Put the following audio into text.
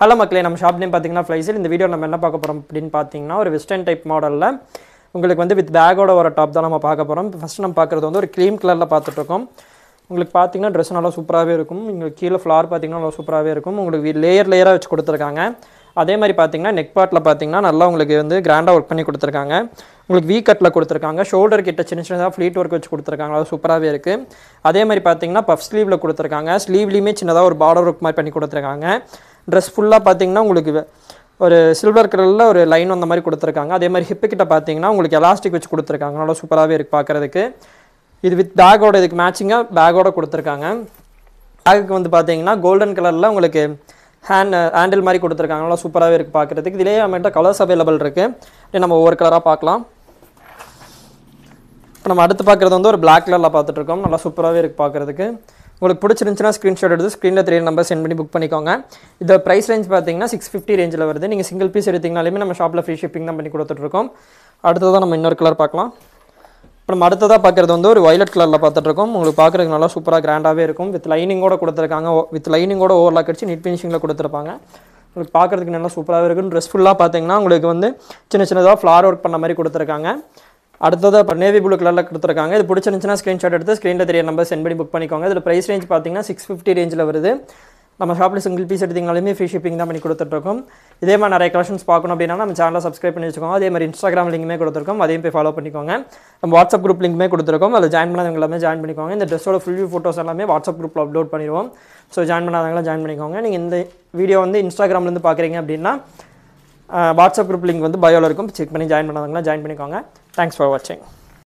Hello மக்களே, நம்ம shop name பார்த்தீங்கன்னா ஃப்ளைஸில். இந்த வீடியோ நம்ம என்ன பார்க்க போகிறோம் அப்படின்னு பார்த்தீங்கன்னா, ஒரு வெஸ்டர்ன் டைப் மாடலில் உங்களுக்கு வந்து வித் பேக்கோட ஒரு டாப் தான் நம்ம பார்க்க போகிறோம். ஃபஸ்ட்டு நம்ம பார்க்குறது வந்து ஒரு க்ரீம் கலரில் பார்த்துட்ருக்கோம். உங்களுக்கு பார்த்தீங்கன்னா ட்ரெஸ் நல்லா சூப்பராகவே இருக்கும். உங்களுக்கு கீழே ஃப்ளார் பார்த்தீங்கன்னா நல்லா சூப்பராகவே இருக்கும். உங்களுக்கு லேயராக வச்சு கொடுத்துருக்காங்க. அதே மாதிரி பார்த்தீங்கன்னா நெக் பார்ட்டில் பார்த்தீங்கன்னா நல்லா உங்களுக்கு வந்து கிராண்டாக ஒர்க் பண்ணி கொடுத்துருக்காங்க. உங்களுக்கு வீ கட்டில் கொடுத்துருக்காங்க. ஷோல்டர் கிட்ட சின்ன சின்னதாக ஃப்ளீட் ஒர்க் வச்சு கொடுத்துருக்காங்க. அது சூப்பராகவே இருக்குது. அதே மாதிரி பார்த்தீங்கன்னா பஃப் ஸ்லீவில் கொடுத்துருக்காங்க. ஸ்லீவ்லேயுமே சின்னதாக ஒரு பார்டர் ஒர்க் மாதிரி பண்ணி கொடுத்துருக்காங்க. ட்ரெஸ் ஃபுல்லாக பார்த்தீங்கன்னா உங்களுக்கு ஒரு சில்வர் கலரில் ஒரு லைன் அந்த மாதிரி கொடுத்துருக்காங்க. அதே மாதிரி ஹிப்பு கிட்ட பார்த்தீங்கன்னா உங்களுக்கு எலாஸ்டிக் வச்சு கொடுத்துருக்காங்க. நல்லா சூப்பராகவே இருக்குது பார்க்குறதுக்கு. இது வித் பேக்கோட இதுக்கு மேட்சிங்காக பேக்கோட கொடுத்துருக்காங்க. பேக்குக்கு வந்து பார்த்தீங்கன்னா கோல்டன் கலரில் உங்களுக்கு ஹேண்டில் மாதிரி கொடுத்துருக்காங்க. நல்லா சூப்பராகவே இருக்குது பார்க்குறதுக்கு. இதிலே நம்மகிட்ட கலர்ஸ் அவைலபிள் இருக்குது. நம்ம ஒவ்வொரு கலராக பார்க்கலாம். இப்போ நம்ம அடுத்து பார்க்குறது வந்து ஒரு பிளாக் கலரில் பார்த்துட்ருக்கோம். நல்லா சூப்பராகவே இருக்குது பார்க்குறதுக்கு. உங்களுக்கு பிடிச்சிருந்துச்சுன்னா ஸ்க்ரீன்ஷாட் எடுத்து ஸ்க்ரீனில் 3 நம்பர் சென்ட் பண்ணி புக் பண்ணிக்கோங்க. இந்த ப்ரைஸ் ரேஞ்ச் பார்த்தீங்கன்னா 650 ரேஞ்சில் வருது. நீங்கள் சிங்கிள் பீஸ் எடுத்திங்கனாலுமே நம்ம ஷாப்பில் ஃப்ரீ ஷிப்பிங் தான் பண்ணி கொடுத்துட்ருக்கோம். அடுத்ததாக நம்ம இன்னொரு கலர் பார்க்கலாம். இப்போ நம்ம அடுத்ததாக பார்க்குறது வந்து ஒரு வயலட் கலரில் பார்த்துட்ருக்கோம். உங்களுக்கு பார்க்குறதுக்கு நல்லா சூப்பராக கிராண்டாகவே இருக்கும். வித் லைனிங்கோட கொடுத்துருக்காங்க. வித் லைனிங்கோட ஓவர்லாக் அடிச்சு நீட் ஃபினிஷிங்கில் கொடுத்துருப்பாங்க. உங்களுக்கு பார்க்குறதுக்கு நல்லா சூப்பராகவே இருக்கும். ட்ரெஸ் ஃபுல்லாக பார்த்தீங்கன்னா உங்களுக்கு வந்து சின்ன சின்னதாக ஃப்ளார் ஒர்க் பண்ண மாதிரி கொடுத்துருக்காங்க. அடுத்தது இப்போ நேவி ப்ளூ கலரில் கொடுத்துருக்காங்க. இது பிடிச்சிருந்துச்சுன்னா ஸ்க்ரீன்ஷாட் எடுத்து ஸ்க்ரீனில் 3 நம்பர் சென்ட் பண்ணி புக் பண்ணிக்கோங்க. இதில் ப்ரைஸ் ரேஞ்ச் பார்த்தீங்கன்னா 650 ரேஞ்சில் வருது. நம்ம ஷாப்பில் சிங்கிள் பீஸ் எடுத்திங்கனாலுமே ஃப்ரீ ஷிப்பிங் தான் பண்ணி கொடுத்துட்ருக்கோம். இதே மாதிரி நிறைய கலெக்ஷன்ஸ் பார்க்கணும் அப்படின்னா நம்ம சேனலை சப்ஸ்கிரைப் பண்ணி வச்சுக்கோங்க. அதே மாதிரி இன்ஸ்டாகிராம் லிங்க்குமே கொடுத்துருக்கோம். அதையும் போய் ஃபாலோ பண்ணிக்கோங்க. நம்ம வாட்ஸ்அப் குரூப் லிங்க்குமே கொடுத்துருக்கோம். அதில் ஜாயின் பண்ணாதவங்க எல்லாமே ஜாயின் பண்ணிக்கோங்க. இந்த ட்ரெஸ்ஸோட ஃபுல் வியூ ஃபோட்டோஸ் எல்லாமே வாட்ஸ்அப் குரூப்பில் அப்லோட் பண்ணிடுவோம். ஸோ ஜாயின் பண்ணாதவங்களாம் ஜாயின் பண்ணிக்கோங்க. நீங்கள் இந்த வீடியோ வந்து இன்ஸ்டாகிராம்லேருந்து பார்க்குறீங்க அப்படின்னா வாட்ஸ்அப் குரூப் லிங்க் வந்து பயோவில் இருக்கும். செக் பண்ணி ஜாயின் பண்ணாதவங்களாம் ஜாயின் பண்ணிக்கோங்க. தேங்க்ஸ் ஃபார் வாட்சிங்.